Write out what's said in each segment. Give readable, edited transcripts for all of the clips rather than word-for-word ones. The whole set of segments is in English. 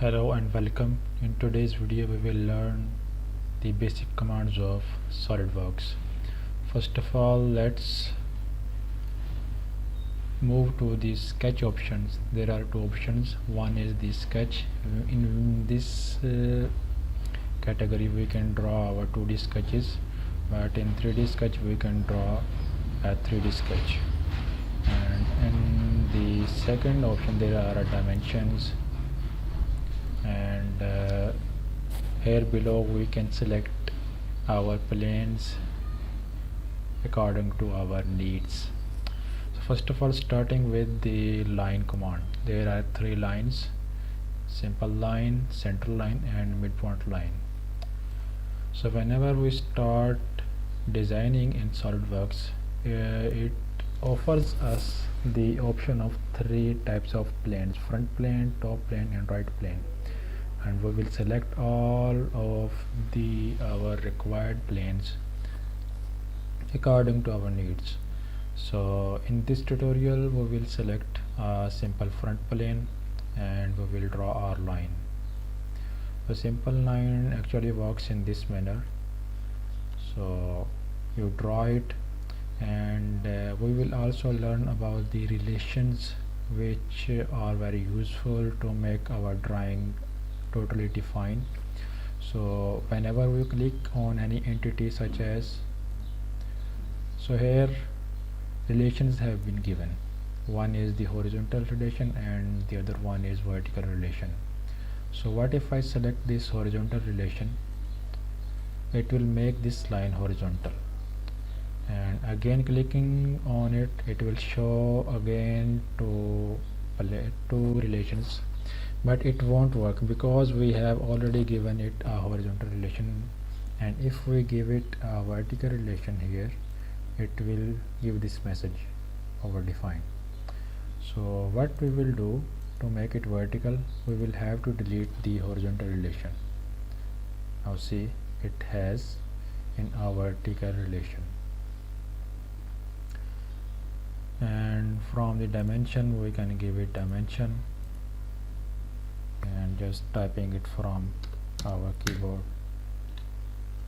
Hello and welcome. In today's video we will learn the basic commands of Solidworks. First of all, let's move to the sketch options. There are two options. One is the sketch. In this category we can draw our 2D sketches, but in 3D sketch we can draw a 3D sketch. And in the second option there are dimensions, and here below we can select our planes according to our needs. So first of all, starting with the line command, there are three lines: simple line, center line, and midpoint line. So whenever we start designing in Solidworks, it offers us the option of three types of planes: front plane, top plane, and right plane. And we will select all of our required planes according to our needs. So in this tutorial we will select a simple front plane and we will draw our line. A simple line actually works in this manner. So you draw it, and we will also learn about the relations which are very useful to make our drawing totally defined. So whenever we click on any entity, such as, so here relations have been given. One is the horizontal relation and the other one is vertical relation. So what if I select this horizontal relation? It will make this line horizontal, and again clicking on it, it will show again two relations, but it won't work because we have already given it a horizontal relation. And if we give it a vertical relation here, it will give this message overdefined. So what we will do to make it vertical, we will have to delete the horizontal relation. Now see, it has in our vertical relation. And from the dimension we can give it dimension, and just typing it from our keyboard,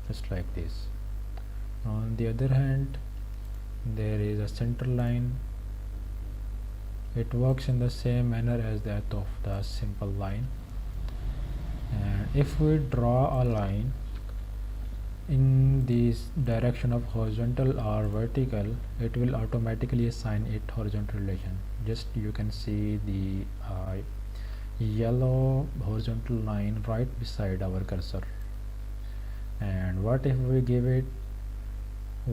just like this. On the other hand, there is a center line. It works in the same manner as that of the simple line. And if we draw a line in this direction of horizontal or vertical, it will automatically assign it horizontal relation. Just you can see the yellow horizontal line right beside our cursor. And what if we give it a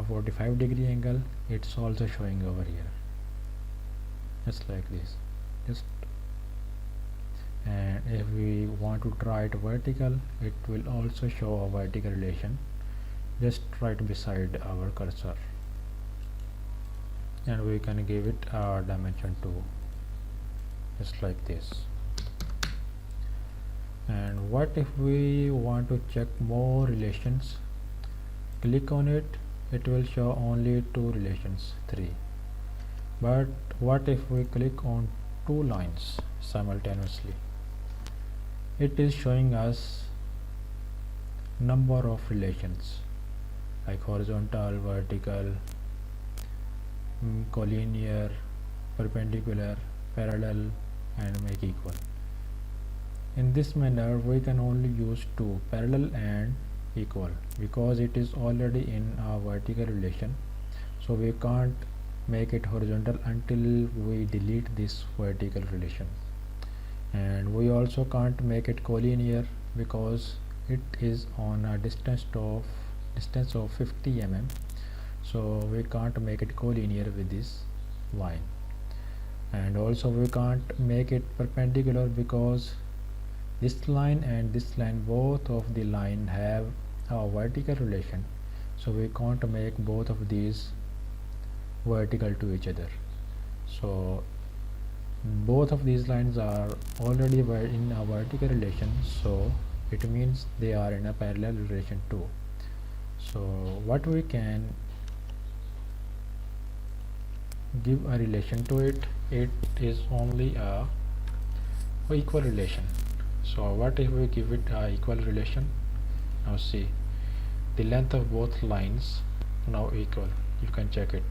45-degree angle? It's also showing over here, just like this. And if we want to draw it vertical, it will also show a vertical relation just right beside our cursor, and we can give it a dimension too, just like this. And what if we want to check more relations? Click on it, it will show only two relations, three. But what if we click on two lines simultaneously? It is showing us number of relations like horizontal, vertical, collinear, perpendicular, parallel, and make equal. In this manner we can only use two, parallel and equal, because it is already in a vertical relation. So we can't make it horizontal until we delete this vertical relation. And we also can't make it collinear because it is on a distance of 50 mm. So we can't make it collinear with this line. And also we can't make it perpendicular because this line and this line, both of the line have a vertical relation. So we can't make both of these vertical to each other. So both of these lines are already in a vertical relation, so it means they are in a parallel relation too. So what we can give a relation to it, it is only a or equal relation. So what if we give it equal relation? Now see, the length of both lines now equal. You can check it.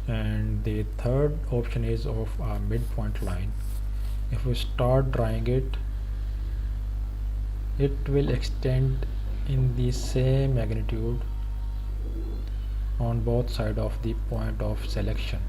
And the third option is of a midpoint line. If we start drawing it, it will extend in the same magnitude on both sides of the point of selection.